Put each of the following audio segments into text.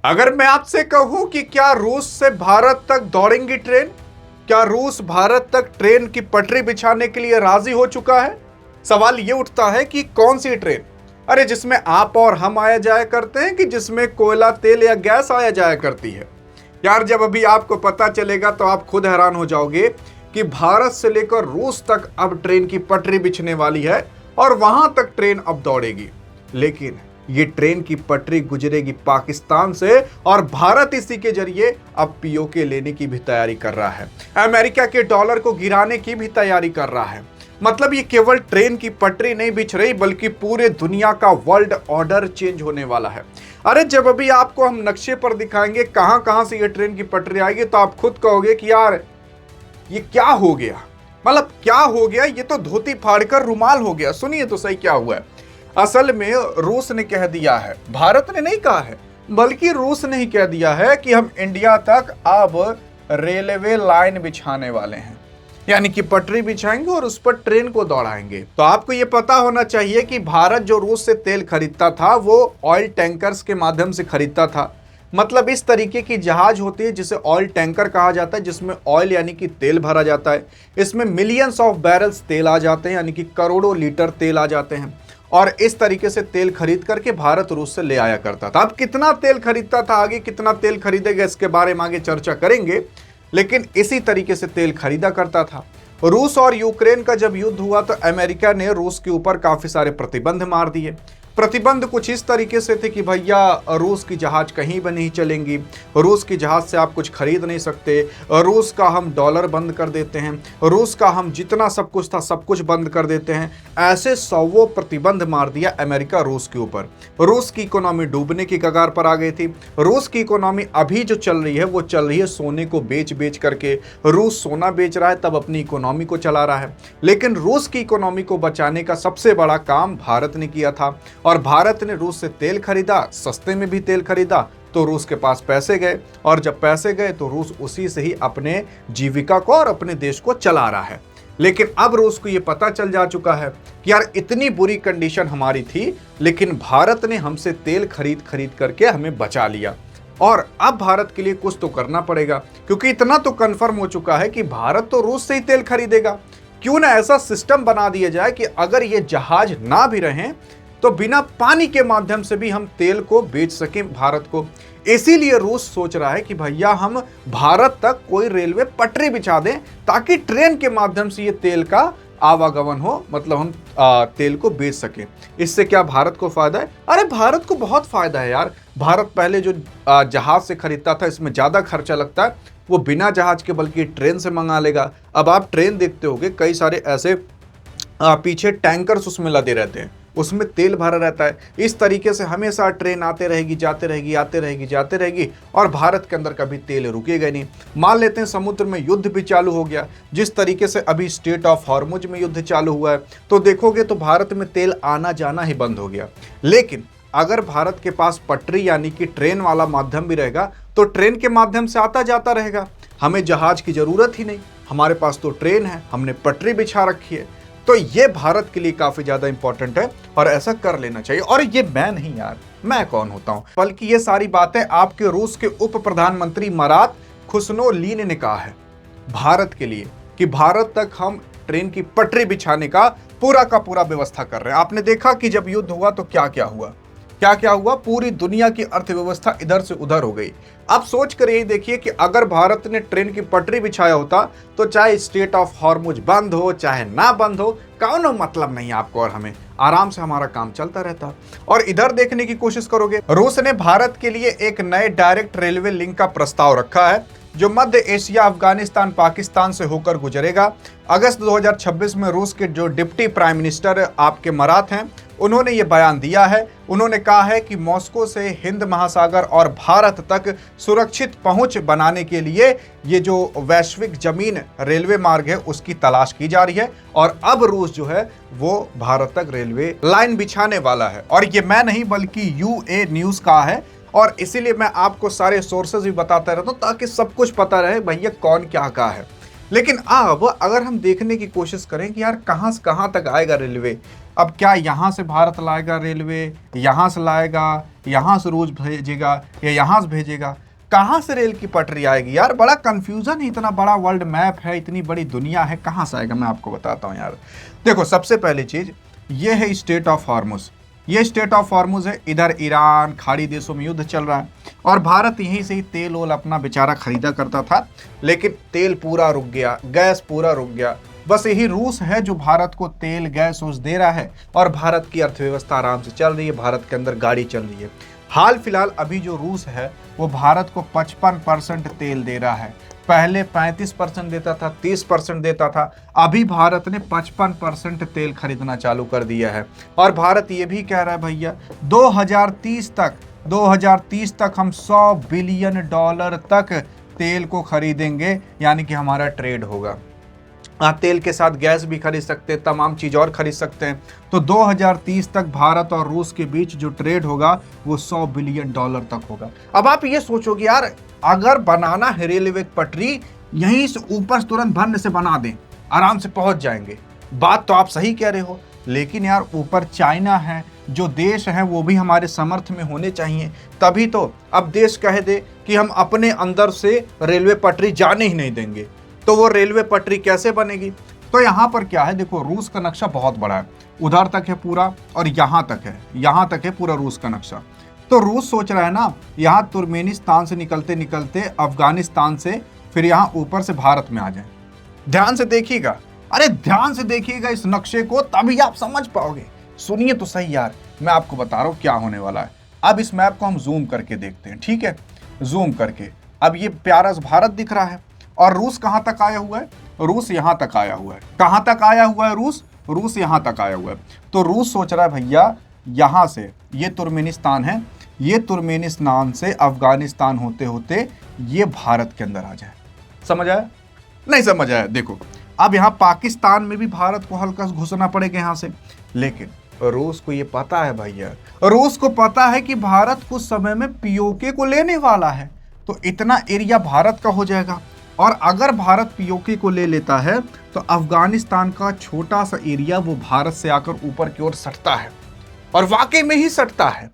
अगर मैं आपसे कहूं कि क्या रूस से भारत तक दौड़ेंगी ट्रेन, क्या रूस भारत तक ट्रेन की पटरी बिछाने के लिए राजी हो चुका है? सवाल यह उठता है कि कौन सी ट्रेन? अरे जिसमें आप और हम आया जाया करते हैं, कि जिसमें कोयला, तेल या गैस आया जाया करती है? यार जब अभी आपको पता चलेगा तो आप खुद हैरान हो जाओगे कि भारत से लेकर रूस तक अब ट्रेन की पटरी बिछने वाली है और वहां तक ट्रेन अब दौड़ेगी। लेकिन ये ट्रेन की पटरी गुजरेगी पाकिस्तान से और भारत इसी के जरिए अब पीओके लेने की भी तैयारी कर रहा है। अमेरिका के डॉलर को गिराने की भी तैयारी कर रहा है। मतलब ये केवल ट्रेन की पटरी नहीं बिछ रही, बल्कि पूरे दुनिया का वर्ल्ड ऑर्डर चेंज होने वाला है। अरे जब अभी आपको हम नक्शे पर दिखाएंगे कहां कहां से ये ट्रेन की पटरी आएगी, तो आप खुद कहोगे कि यार ये क्या हो गया। मतलब क्या हो गया, ये तो धोती फाड़कर रुमाल हो गया। सुनिए तो सही क्या हुआ है। असल में रूस ने कह दिया है, भारत ने नहीं कहा है, बल्कि रूस ने ही कह दिया है कि हम इंडिया तक अब रेलवे लाइन बिछाने वाले हैं, यानी कि पटरी बिछाएंगे और उस पर ट्रेन को दौड़ाएंगे। तो आपको यह पता होना चाहिए कि भारत जो रूस से तेल खरीदता था वो ऑयल टैंकर्स के माध्यम से खरीदता था। मतलब इस तरीके की जहाज होती है जिसे ऑयल टैंकर कहा जाता है, जिसमें ऑयल यानी कि तेल भरा जाता है। इसमें मिलियंस ऑफ बैरल्स तेल आ जाते हैं, यानी कि करोड़ों लीटर तेल आ जाते हैं। और इस तरीके से तेल खरीद करके भारत रूस से ले आया करता था। अब कितना तेल खरीदता था, आगे कितना तेल खरीदेगा इसके बारे में आगे चर्चा करेंगे, लेकिन इसी तरीके से तेल खरीदा करता था। रूस और यूक्रेन का जब युद्ध हुआ तो अमेरिका ने रूस के ऊपर काफी सारे प्रतिबंध मार दिए। प्रतिबंध कुछ इस तरीके से थे कि भैया रूस की जहाज कहीं भी नहीं चलेंगी, रूस की जहाज से आप कुछ खरीद नहीं सकते, रूस का हम डॉलर बंद कर देते हैं, रूस का हम जितना सब कुछ था सब कुछ बंद कर देते हैं। ऐसे सौवों प्रतिबंध मार दिया अमेरिका रूस के ऊपर। रूस की इकोनॉमी डूबने की कगार पर आ गई थी। रूस की इकोनॉमी अभी जो चल रही है वो चल रही है सोने को बेच बेच करके। रूस सोना बेच रहा है तब अपनी इकोनॉमी को चला रहा है। लेकिन रूस की इकोनॉमी को बचाने का सबसे बड़ा काम भारत ने किया था और भारत ने रूस से तेल खरीदा, सस्ते में भी तेल खरीदा, तो रूस के पास पैसे गए और जब पैसे गए तो रूस उसी से ही अपने जीविका को और अपने देश को चला रहा है। लेकिन अब रूस को यह पता चल जा चुका है कि यार इतनी बुरी कंडीशन हमारी थी, लेकिन भारत ने हमसे तेल खरीद खरीद करके हमें बचा लिया और अब भारत के लिए कुछ तो करना पड़ेगा, क्योंकि इतना तो कंफर्म हो चुका है कि भारत तो रूस से ही तेल खरीदेगा। क्यों ना ऐसा सिस्टम बना दिया जाए कि अगर ये जहाज ना भी रहें तो बिना पानी के माध्यम से भी हम तेल को बेच सकें भारत को। इसीलिए रूस सोच रहा है कि भैया हम भारत तक कोई रेलवे पटरी बिछा दें ताकि ट्रेन के माध्यम से ये तेल का आवागमन हो, मतलब हम तेल को बेच सकें। इससे क्या भारत को फायदा है? अरे भारत को बहुत फायदा है यार। भारत पहले जो जहाज से खरीदता था इसमें ज्यादा खर्चा लगता है, वो बिना जहाज के बल्कि ट्रेन से मंगा लेगा। अब आप ट्रेन देखते होंगे, कई सारे ऐसे पीछे टैंकर्स उसमें लदे रहते हैं, उसमें तेल भरा रहता है। इस तरीके से हमेशा ट्रेन आते रहेगी, जाते रहेगी, आते रहेगी, जाते रहेगी और भारत के अंदर कभी तेल रुकेगा नहीं। मान लेते हैं समुद्र में युद्ध भी चालू हो गया, जिस तरीके से अभी स्ट्रेट ऑफ हॉर्मुज में युद्ध चालू हुआ है, तो देखोगे तो भारत में तेल आना जाना ही बंद हो गया। लेकिन अगर भारत के पास पटरी यानी कि ट्रेन वाला माध्यम भी रहेगा तो ट्रेन के माध्यम से आता जाता रहेगा, हमें जहाज की जरूरत ही नहीं। हमारे पास तो ट्रेन है, हमने पटरी बिछा रखी है। तो ये भारत के लिए काफी ज्यादा इंपॉर्टेंट है और ऐसा कर लेना चाहिए। और ये मैं नहीं यार, मैं कौन होता हूं, बल्कि ये सारी बातें आपके रूस के उप प्रधानमंत्री मरात खुसनोलीन ने कहा है भारत के लिए, कि भारत तक हम ट्रेन की पटरी बिछाने का पूरा व्यवस्था कर रहे हैं। आपने देखा कि जब युद्ध हुआ तो क्या क्या हुआ, पूरी दुनिया की अर्थव्यवस्था इधर से उधर हो गई। अब सोच कर यही देखिए कि अगर भारत ने ट्रेन की पटरी बिछाया होता तो चाहे स्ट्रेट ऑफ हॉर्मुज बंद हो चाहे ना बंद हो, कौनो मतलब नहीं आपको और हमें, आराम से हमारा काम चलता रहता। और इधर देखने की कोशिश करोगे, रूस ने भारत के लिए एक नए डायरेक्ट रेलवे लिंक का प्रस्ताव रखा है जो मध्य एशिया, अफगानिस्तान, पाकिस्तान से होकर गुजरेगा। अगस्त 2026 में रूस के जो डिप्टी प्राइम मिनिस्टर आपके मरात हैं, उन्होंने ये बयान दिया है। उन्होंने कहा है कि मॉस्को से हिंद महासागर और भारत तक सुरक्षित पहुंच बनाने के लिए ये जो वैश्विक जमीन रेलवे मार्ग है उसकी तलाश की जा रही है और अब रूस जो है वो भारत तक रेलवे लाइन बिछाने वाला है। और ये मैं नहीं बल्कि यूए न्यूज का है और इसीलिए मैं आपको सारे सोर्सेज भी बताता रहता हूँ ताकि सब कुछ पता रहे भैया कौन क्या कहा है। लेकिन अब अगर हम देखने की कोशिश करें कि यार कहां से कहां तक आएगा रेलवे, अब क्या यहाँ से भारत लाएगा रेलवे, यहाँ से लाएगा, यहाँ से रूस भेजेगा या यहाँ से भेजेगा? कहाँ से रेल की पटरी आएगी यार? बड़ा कंफ्यूजन है, इतना बड़ा वर्ल्ड मैप है, इतनी बड़ी दुनिया है, कहाँ से आएगा? मैं आपको बताता हूँ यार। देखो, सबसे पहली चीज ये है स्टेट ऑफ हॉर्मुज। ये स्टेट ऑफ हॉर्मुज है, इधर ईरान खाड़ी देशों में युद्ध चल रहा है और भारत यहीं से ही तेल ओल अपना बेचारा खरीदा करता था, लेकिन तेल पूरा रुक गया, गैस पूरा रुक गया। बस यही रूस है जो भारत को तेल गैस उस दे रहा है और भारत की अर्थव्यवस्था आराम से चल रही है, भारत के अंदर गाड़ी चल रही है। हाल फिलहाल अभी जो रूस है वो भारत को 55% तेल दे रहा है। पहले 35% देता था, 30% देता था, अभी भारत ने 55% तेल खरीदना चालू कर दिया है। और भारत ये भी कह रहा है भैया 2030 तक हम $100 बिलियन तक तेल को खरीदेंगे, यानी कि हमारा ट्रेड होगा। तेल के साथ गैस भी खरीद सकते हैं, तमाम चीज़ और खरीद सकते हैं। तो 2030 तक भारत और रूस के बीच जो ट्रेड होगा वो $100 बिलियन तक होगा। अब आप ये सोचोगे यार, अगर बनाना है रेलवे पटरी, यहीं से ऊपर तुरंत भन्न से बना दें, आराम से पहुंच जाएंगे। बात तो आप सही कह रहे हो, लेकिन यार ऊपर चाइना है, जो देश है वो भी हमारे समर्थ में होने चाहिए, तभी तो। अब देश कह दे कि हम अपने अंदर से रेलवे पटरी जाने ही नहीं देंगे, तो वो रेलवे पटरी कैसे बनेगी? तो यहाँ पर क्या है, देखो रूस का नक्शा बहुत बड़ा है, उधर तक है पूरा और यहाँ तक है पूरा रूस का नक्शा। तो रूस सोच रहा है ना, यहाँ तुर्कमेनिस्तान से निकलते निकलते अफगानिस्तान से फिर यहाँ ऊपर से भारत में आ जाए। ध्यान से देखिएगा, अरे ध्यान से देखिएगा इस नक्शे को, तभी आप समझ पाओगे। सुनिए तो सही यार, मैं आपको बता रहा हूँ क्या होने वाला है। अब इस मैप को हम जूम करके देखते हैं, ठीक है? जूम करके अब ये प्यारा भारत दिख रहा है और रूस कहाँ तक आया हुआ है? रूस यहाँ तक आया हुआ है। कहाँ तक आया हुआ है रूस? रूस यहाँ तक आया हुआ है। तो रूस सोच रहा है भैया यहाँ से, ये तुर्कमेनिस्तान है, ये तुर्कमेनिस्तान से अफगानिस्तान होते होते ये भारत के अंदर आ जाए। समझ आया? नहीं समझ आया? देखो, अब यहाँ पाकिस्तान में भी भारत को हल्का घुसना पड़ेगा यहाँ से, लेकिन रूस को ये पता है भैया, रूस को पता है कि भारत कुछ समय में पीओके को लेने वाला है, तो इतना एरिया भारत का हो जाएगा। और अगर भारत पीओके को ले लेता है तो अफगानिस्तान का छोटा सा एरिया वो भारत से आकर ऊपर की ओर सटता है, और वाकई में ही सटता है।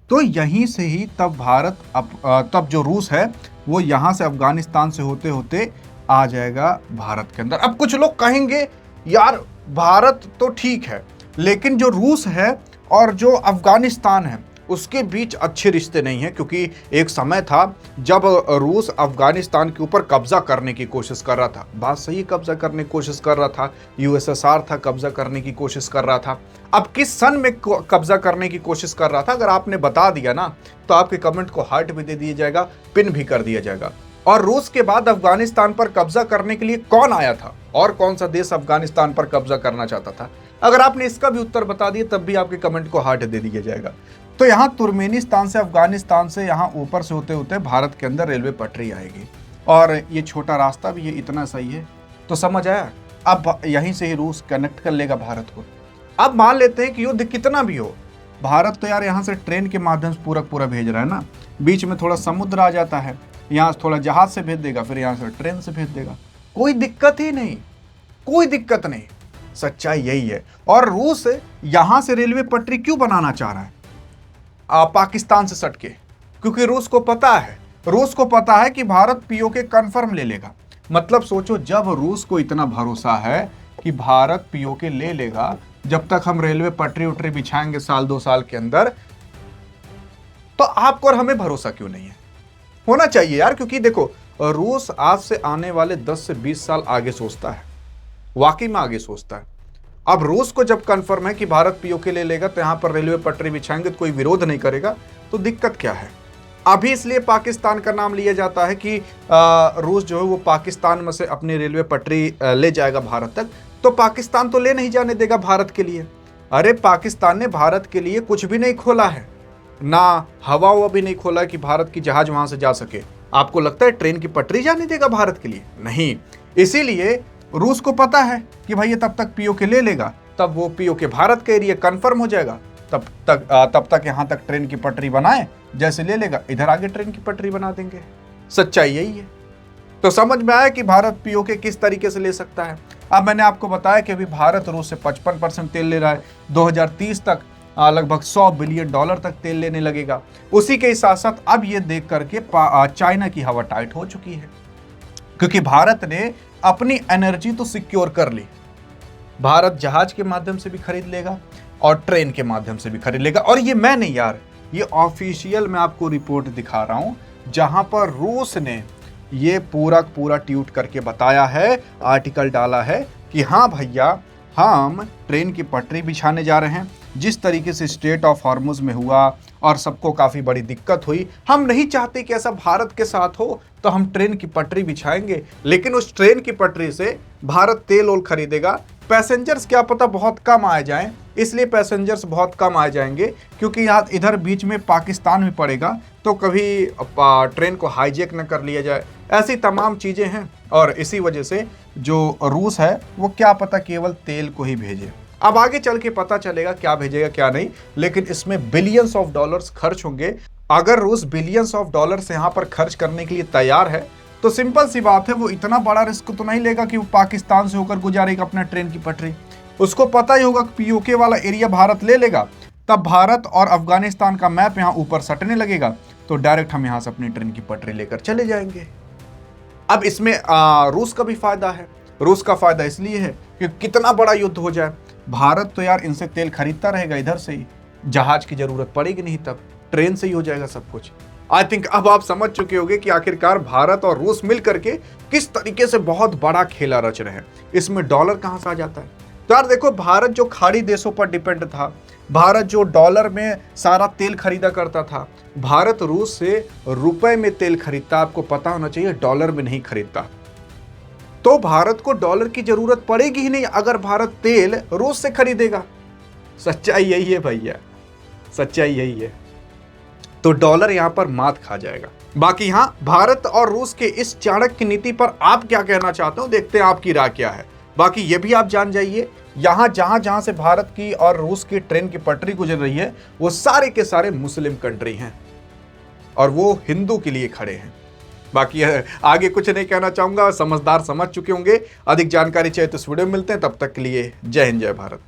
तो यहीं से ही तब जो रूस है वो यहाँ से अफगानिस्तान से होते होते आ जाएगा भारत के अंदर। अब कुछ लोग कहेंगे यार भारत तो ठीक है, लेकिन जो रूस है और जो अफगानिस्तान है उसके बीच अच्छे रिश्ते नहीं हैं, क्योंकि एक समय था जब रूस अफगानिस्तान के ऊपर कब्जा करने की कोशिश कर रहा था। बात सही, कब्जा करने की कोशिश कर रहा था, यूएसएसआर था, कब्जा करने की कोशिश कर रहा था। अब किस सन में कब्जा करने की कोशिश कर रहा था, अगर आपने बता दिया ना तो आपके कमेंट को हार्ट भी दे दिया जाएगा, पिन भी कर दिया जाएगा। और रूस के बाद अफगानिस्तान पर कब्जा करने के लिए कौन आया था और कौन सा देश अफगानिस्तान पर कब्जा करना चाहता था? अगर आपने इसका भी उत्तर बता दिया तब भी आपके कमेंट को हार्ट दे दिया जाएगा। तो यहाँ तुर्कमेनिस्तान से, अफगानिस्तान से यहाँ ऊपर से होते होते भारत के अंदर रेलवे पटरी आएगी, और ये छोटा रास्ता भी है, इतना सही है। तो समझ आया? अब यहीं से ही रूस कनेक्ट कर लेगा भारत को। अब मान लेते हैं कि युद्ध कितना भी हो, भारत तो यार यहाँ से ट्रेन के माध्यम से पूरा भेज रहा है ना, बीच में थोड़ा समुद्र आ जाता है, यहाँ से थोड़ा जहाज से भेज देगा, फिर यहाँ से ट्रेन से भेज देगा, कोई दिक्कत ही नहीं, कोई दिक्कत नहीं। सच्चाई यही है। और रूस यहाँ से रेलवे पटरी क्यों बनाना चाह रहा है पाकिस्तान से सटके? क्योंकि रूस को पता है कि भारत पीओके कंफर्म ले लेगा। मतलब सोचो, जब रूस को इतना भरोसा है कि भारत पीओके ले लेगा, जब तक हम रेलवे पटरी उटरी बिछाएंगे साल 2 साल के अंदर, तो आपको और हमें भरोसा क्यों नहीं है? होना चाहिए यार, क्योंकि देखो रूस आज से आने वाले 10 से 20 साल आगे सोचता है, वाकई में आगे सोचता है। अब रूस को जब कंफर्म है कि भारत पीओके ले लेगा तो यहाँ पर रेलवे पटरी बिछाएंगे तो कोई विरोध नहीं करेगा, तो दिक्कत क्या है? अभी इसलिए पाकिस्तान का नाम लिया जाता है कि रूस जो है वो पाकिस्तान में से अपनी रेलवे पटरी ले जाएगा भारत तक, तो पाकिस्तान तो ले नहीं जाने देगा भारत के लिए। अरे पाकिस्तान ने भारत के लिए कुछ भी नहीं खोला है, ना हवा भी नहीं खोला कि भारत की जहाज वहां से जा सके। आपको लगता है ट्रेन की पटरी जाने देगा भारत के लिए? नहीं। इसीलिए रूस को पता है कि भाई ये तब तक पीओके ले लेगा, तब वो पीओके भारत के एरिया कंफर्म हो जाएगा, तब तक यहाँ तक ट्रेन की पटरी बनाए, जैसे ले लेगा इधर आगे ट्रेन की पटरी बना देंगे। सच्चाई यही है। तो समझ में आया कि भारत पीओके किस तरीके से ले सकता है। अब मैंने आपको बताया कि अभी भारत रूस से 55% तेल ले रहा है, 2030 तक लगभग $100 बिलियन तक तेल लेने लगेगा। उसी के साथ साथ अब ये देख करके चाइना की हवा टाइट हो चुकी है, क्योंकि भारत ने अपनी एनर्जी तो सिक्योर कर ली। भारत जहाज के माध्यम से भी खरीद लेगा और ट्रेन के माध्यम से भी खरीद लेगा। और ये मैं नहीं यार, ये ऑफिशियल मैं आपको रिपोर्ट दिखा रहा हूं, जहां पर रूस ने ये पूरा ट्वीट करके बताया है, आर्टिकल डाला है कि हाँ भैया, हम ट्रेन की पटरी बिछाने जा रहे हैं। जिस तरीके से स्ट्रेट ऑफ हॉर्मुज में हुआ और सबको काफ़ी बड़ी दिक्कत हुई, हम नहीं चाहते कि ऐसा भारत के साथ हो, तो हम ट्रेन की पटरी बिछाएंगे। लेकिन उस ट्रेन की पटरी से भारत तेल ओल खरीदेगा। पैसेंजर्स क्या पता बहुत कम आ जाएं, इसलिए पैसेंजर्स बहुत कम आ जाएंगे, क्योंकि यहाँ इधर बीच में पाकिस्तान भी पड़ेगा, तो कभी ट्रेन को हाईजैक न कर लिया जाए। ऐसी तमाम चीज़ें हैं और इसी वजह से जो रूस है वो क्या पता केवल तेल को ही भेजे। अब आगे चल के पता चलेगा क्या भेजेगा क्या नहीं, लेकिन इसमें बिलियंस ऑफ डॉलर्स खर्च होंगे। अगर रूस बिलियंस ऑफ डॉलर्स यहाँ पर खर्च करने के लिए तैयार है, तो सिंपल सी बात है, वो इतना बड़ा रिस्क तो नहीं लेगा कि वो पाकिस्तान से होकर गुजारेगा अपना ट्रेन की पटरी। उसको पता ही होगा कि पीओके वाला एरिया भारत ले लेगा, तब भारत और अफगानिस्तान का मैप यहाँ ऊपर सटने लगेगा, तो डायरेक्ट हम यहाँ से अपनी ट्रेन की पटरी लेकर चले जाएंगे। अब इसमें रूस का भी फायदा है। रूस का फायदा इसलिए है कि कितना बड़ा युद्ध हो जाए, भारत तो यार इनसे तेल खरीदता रहेगा इधर से ही, जहाज की जरूरत पड़ेगी नहीं, तब ट्रेन से ही हो जाएगा सब कुछ। आई थिंक अब आप समझ चुके होंगे कि आखिरकार भारत और रूस मिल करके किस तरीके से बहुत बड़ा खेला रच रहे हैं। इसमें डॉलर कहां से आ जाता है? तो यार देखो, भारत जो खाड़ी देशों पर डिपेंड था, भारत जो डॉलर में सारा तेल खरीदा करता था, भारत रूस से रुपए में तेल खरीदता। आपको पता होना चाहिए, डॉलर में नहीं खरीदता। तो भारत को डॉलर की जरूरत पड़ेगी ही नहीं अगर भारत तेल रूस से खरीदेगा। सच्चाई यही है भैया, सच्चाई यही है। तो डॉलर यहां पर मात खा जाएगा। बाकी हाँ, भारत और रूस के इस चाणक्य नीति पर आप क्या कहना चाहते हो, देखते हैं आपकी राय क्या है। बाकी ये भी आप जान जाइए, यहां जहां से भारत की और रूस की ट्रेन की पटरी गुजर रही है, वो सारे के सारे मुस्लिम कंट्री हैं और वो हिंदू के लिए खड़े हैं। बाकी आगे कुछ नहीं कहना चाहूंगा, समझदार समझ चुके होंगे। अधिक जानकारी चाहिए तो इस वीडियो में मिलते हैं, तब तक के लिए जय हिंद जय भारत।